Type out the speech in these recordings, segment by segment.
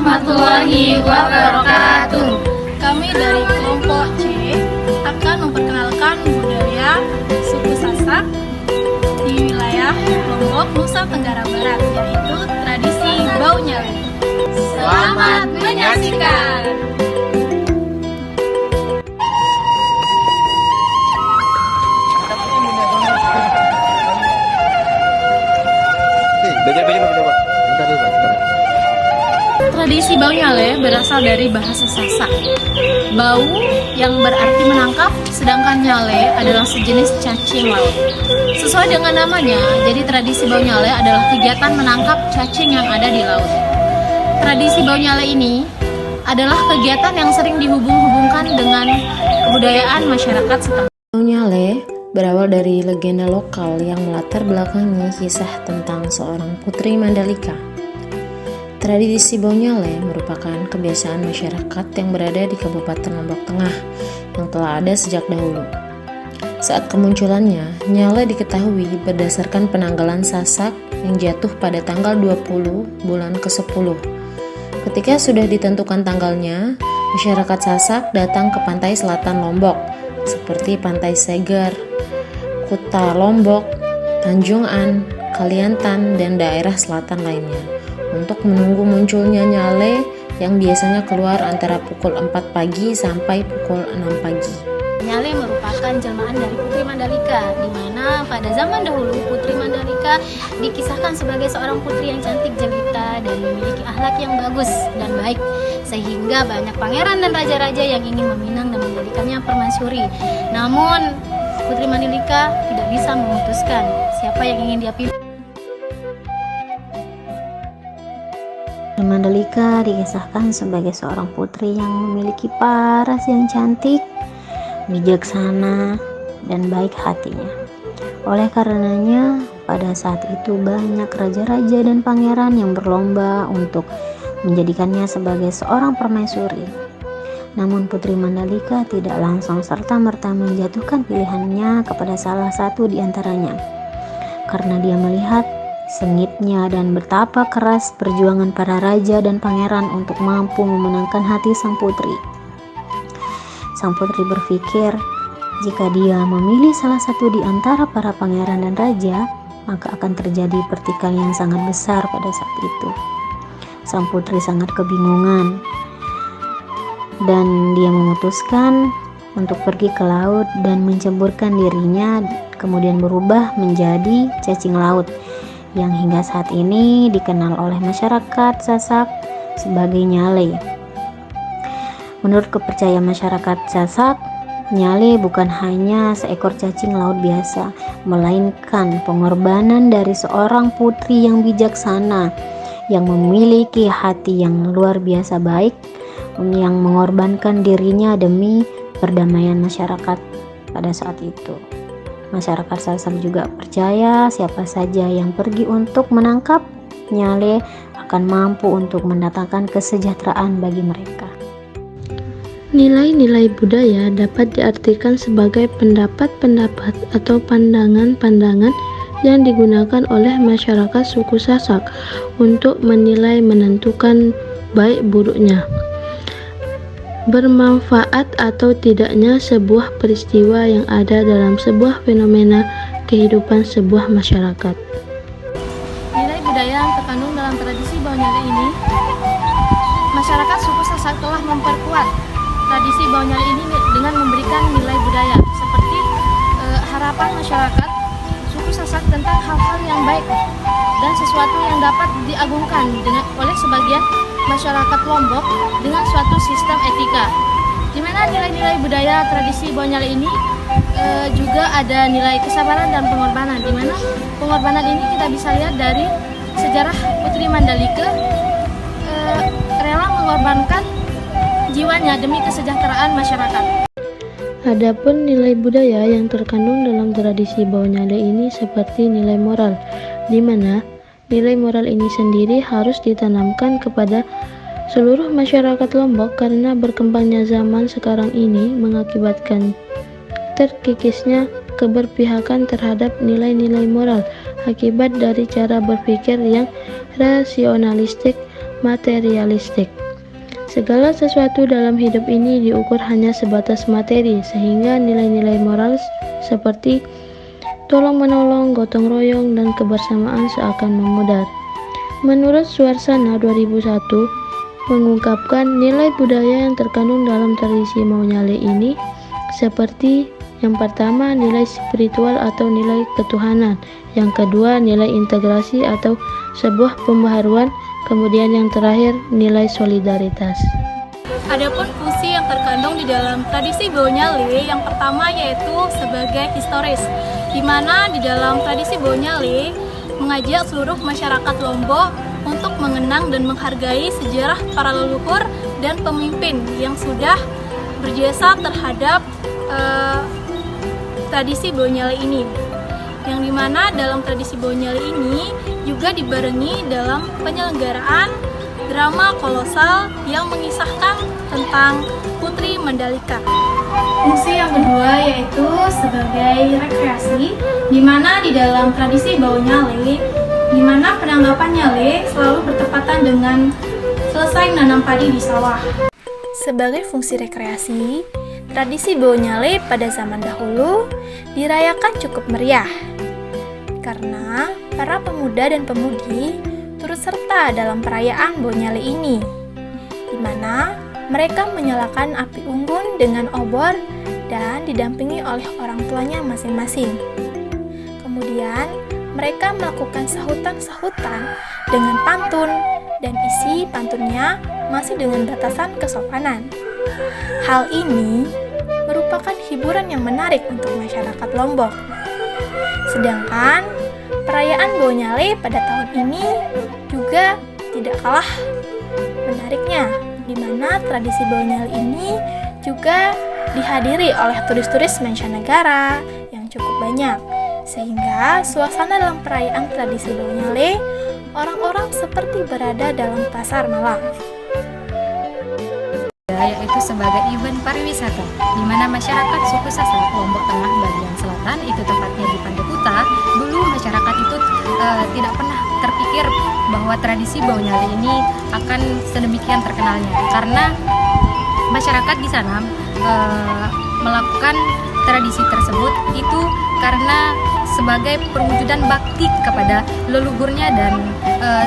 warahmatullahi wabarakatuh. Kami dari kelompok C akan memperkenalkan budaya suku Sasak di wilayah Lombok, Nusa Tenggara Barat, yaitu tradisi Bau Nyale. Selamat menyaksikan. Tradisi Bau Nyale berasal dari bahasa Sasak. Bau yang berarti menangkap, sedangkan nyale adalah sejenis cacing laut. Sesuai dengan namanya, jadi tradisi Bau Nyale adalah kegiatan menangkap cacing yang ada di laut. Tradisi Bau Nyale ini adalah kegiatan yang sering dihubung-hubungkan dengan kebudayaan masyarakat setempat. Bau Nyale berawal dari legenda lokal yang melatar belakangi kisah tentang seorang putri Mandalika. Tradisi Bau Nyale merupakan kebiasaan masyarakat yang berada di Kabupaten Lombok Tengah yang telah ada sejak dahulu. Saat kemunculannya, Nyale diketahui berdasarkan penanggalan Sasak yang jatuh pada tanggal 20 bulan ke-10. Ketika sudah ditentukan tanggalnya, masyarakat Sasak datang ke pantai selatan Lombok, seperti Pantai Seger, Kuta Lombok, Tanjung An, Kaliantan, dan daerah selatan lainnya, untuk menunggu munculnya nyale yang biasanya keluar antara pukul 4 pagi sampai pukul 6 pagi. Nyale merupakan jelmaan dari Putri Mandalika, di mana pada zaman dahulu Putri Mandalika dikisahkan sebagai seorang putri yang cantik jelita dan memiliki akhlak yang bagus dan baik, sehingga banyak pangeran dan raja-raja yang ingin meminang dan menjadikannya permaisuri. Namun Putri Mandalika tidak bisa memutuskan siapa yang ingin dia pilih. Mandalika dikisahkan sebagai seorang putri yang memiliki paras yang cantik, bijaksana, dan baik hatinya. Oleh karenanya, pada saat itu banyak raja-raja dan pangeran yang berlomba untuk menjadikannya sebagai seorang permaisuri. Namun Putri Mandalika tidak langsung serta-merta menjatuhkan pilihannya kepada salah satu di antaranya, karena dia melihat sengitnya dan betapa keras perjuangan para raja dan pangeran untuk mampu memenangkan hati sang putri. Sang putri berpikir, jika dia memilih salah satu di antara para pangeran dan raja, maka akan terjadi pertikaian yang sangat besar pada saat itu. Sang putri sangat kebingungan, dan dia memutuskan untuk pergi ke laut dan menceburkan dirinya, kemudian berubah menjadi cacing laut, yang hingga saat ini dikenal oleh masyarakat Sasak sebagai nyale. Menurut kepercayaan masyarakat Sasak, nyale bukan hanya seekor cacing laut biasa, melainkan pengorbanan dari seorang putri yang bijaksana, yang memiliki hati yang luar biasa baik, yang mengorbankan dirinya demi perdamaian masyarakat pada saat itu. Masyarakat Sasak juga percaya siapa saja yang pergi untuk menangkap nyale akan mampu untuk mendatangkan kesejahteraan bagi mereka. Nilai-nilai budaya dapat diartikan sebagai pendapat-pendapat atau pandangan-pandangan yang digunakan oleh masyarakat suku Sasak untuk menilai menentukan baik buruknya, bermanfaat atau tidaknya sebuah peristiwa yang ada dalam sebuah fenomena kehidupan sebuah masyarakat. Nilai budaya yang terkandung dalam tradisi Bau Nyale ini, masyarakat suku Sasak telah memperkuat tradisi Bau Nyale ini dengan memberikan nilai budaya seperti harapan masyarakat suku Sasak tentang hal-hal yang baik dan sesuatu yang dapat diagungkan oleh sebagian masyarakat Lombok dengan suatu sistem etika, di mana nilai-nilai budaya tradisi Bau Nyale ini juga ada nilai kesabaran dan pengorbanan, di mana pengorbanan ini kita bisa lihat dari sejarah Putri Mandalika rela mengorbankan jiwanya demi kesejahteraan masyarakat. Adapun nilai budaya yang terkandung dalam tradisi Bau Nyale ini seperti nilai moral, di mana nilai moral ini sendiri harus ditanamkan kepada seluruh masyarakat Lombok, karena berkembangnya zaman sekarang ini mengakibatkan terkikisnya keberpihakan terhadap nilai-nilai moral akibat dari cara berpikir yang rasionalistik, materialistik. Segala sesuatu dalam hidup ini diukur hanya sebatas materi, sehingga nilai-nilai moral seperti tolong-menolong, gotong royong, dan kebersamaan seakan memudar. Menurut Suarsana 2001, mengungkapkan nilai budaya yang terkandung dalam tradisi Maunyalee ini seperti yang pertama, nilai spiritual atau nilai ketuhanan. Yang kedua, nilai integrasi atau sebuah pembaharuan. Kemudian yang terakhir, nilai solidaritas. Adapun fungsi yang terkandung di dalam tradisi Maunyalee yang pertama yaitu sebagai historis, di mana di dalam tradisi Maunyalee mengajak seluruh masyarakat Lombok untuk mengenang dan menghargai sejarah para leluhur dan pemimpin yang sudah berjasa terhadap tradisi Maunyalee ini, yang dimana dalam tradisi Maunyalee ini juga dibarengi dalam penyelenggaraan drama kolosal yang mengisahkan tentang Putri Mandalika. Fungsi yang kedua yaitu sebagai rekreasi, di mana di dalam tradisi Maunyalee, di mana penanggapan Nyale selalu bertepatan dengan selesai menanam padi di sawah. Sebagai fungsi rekreasi, tradisi Maunyalee pada zaman dahulu dirayakan cukup meriah karena para pemuda dan pemudi turut serta dalam perayaan Maunyalee ini, di mana mereka menyalakan api unggun dengan obor dan didampingi oleh orang tuanya masing-masing. Kemudian mereka melakukan sahutan-sahutan dengan pantun dan isi pantunnya masih dengan batasan kesopanan. Hal ini merupakan hiburan yang menarik untuk masyarakat Lombok. Sedangkan perayaan Maunyalee pada tahun ini juga tidak kalah menariknya, di mana tradisi Maunyalee ini juga dihadiri oleh turis-turis mancanegara yang cukup banyak, sehingga suasana dalam perayaan tradisi Maunyalee orang-orang seperti berada dalam pasar malam. Yaitu sebagai event pariwisata, di mana masyarakat suku Sasak Lombok Tengah bagian selatan, itu tepatnya di Pandekuta, dulu masyarakat itu tidak pernah terpikir bahwa tradisi Maunyalee ini akan sedemikian terkenalnya, karena masyarakat di sana melakukan tradisi tersebut itu karena sebagai perwujudan bakti kepada leluhurnya dan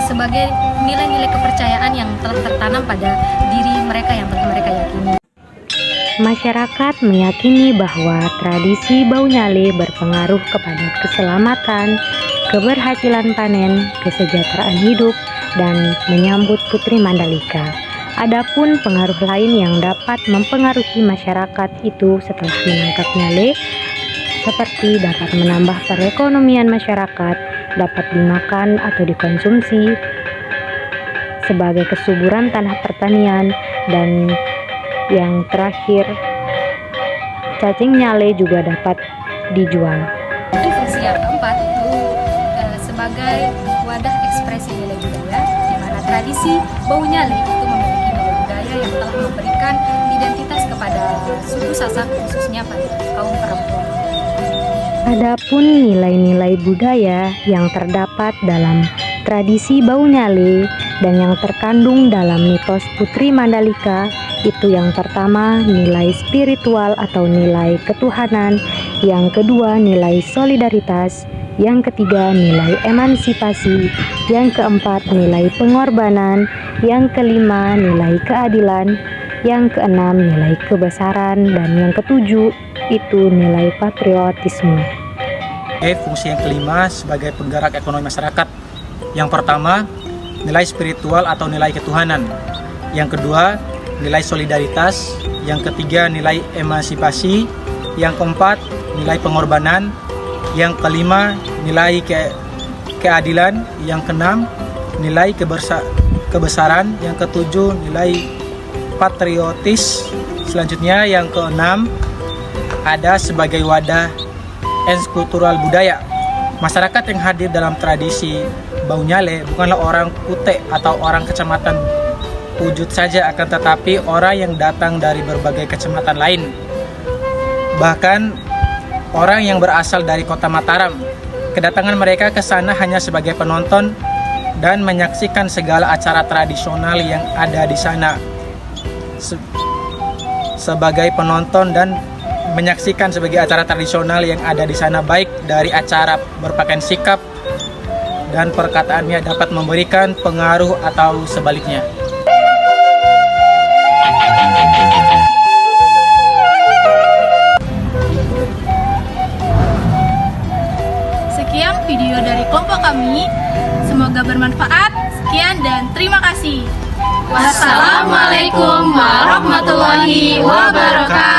sebagai nilai-nilai kepercayaan yang telah tertanam pada diri mereka yang telah mereka yakini. Masyarakat meyakini bahwa tradisi Maunyalee berpengaruh kepada keselamatan, keberhasilan panen, kesejahteraan hidup, dan menyambut Putri Mandalika. Adapun pengaruh lain yang dapat mempengaruhi masyarakat itu setelah menangkap Nyale, seperti dapat menambah perekonomian masyarakat, dapat dimakan atau dikonsumsi sebagai kesuburan tanah pertanian, dan yang terakhir, cacing Nyale juga dapat dijual. Dan fungsi yang keempat itu sebagai wadah ekspresi nilai budaya, di mana tradisi Maunyalee itu memiliki nilai budaya yang telah memberikan identitas kepada suku Sasak, khususnya pada kaum perempuan. Adapun nilai-nilai budaya yang terdapat dalam tradisi Maunyalee dan yang terkandung dalam mitos Putri Mandalika itu yang pertama nilai spiritual atau nilai ketuhanan, yang kedua nilai solidaritas, yang ketiga nilai emansipasi, yang keempat nilai pengorbanan, yang kelima nilai keadilan, yang keenam nilai kebesaran, dan yang ketujuh itu nilai patriotisme. Fungsi yang kelima sebagai penggerak ekonomi masyarakat. Yang pertama, nilai spiritual atau nilai ketuhanan. Yang kedua, nilai solidaritas. Yang ketiga, nilai emansipasi. Yang keempat, nilai pengorbanan. Yang kelima, nilai keadilan. Yang keenam, nilai kebesaran. Yang ketujuh, nilai patriotis. Selanjutnya, yang keenam, ada sebagai wadah kultural budaya. Masyarakat yang hadir dalam tradisi Maunyalee bukanlah orang Kutek atau orang kecamatan Pujut saja, akan tetapi orang yang datang dari berbagai kecamatan lain. Bahkan orang yang berasal dari kota Mataram. Kedatangan mereka ke sana hanya sebagai penonton dan menyaksikan segala acara tradisional yang ada di sana sebagai penonton, dan menyaksikan sebagai acara tradisional yang ada di sana, baik dari acara berpakaian sikap dan perkataannya dapat memberikan pengaruh atau sebaliknya. Sekian video dari kelompok kami. Semoga bermanfaat. Sekian dan terima kasih. Wassalamualaikum warahmatullahi wabarakatuh.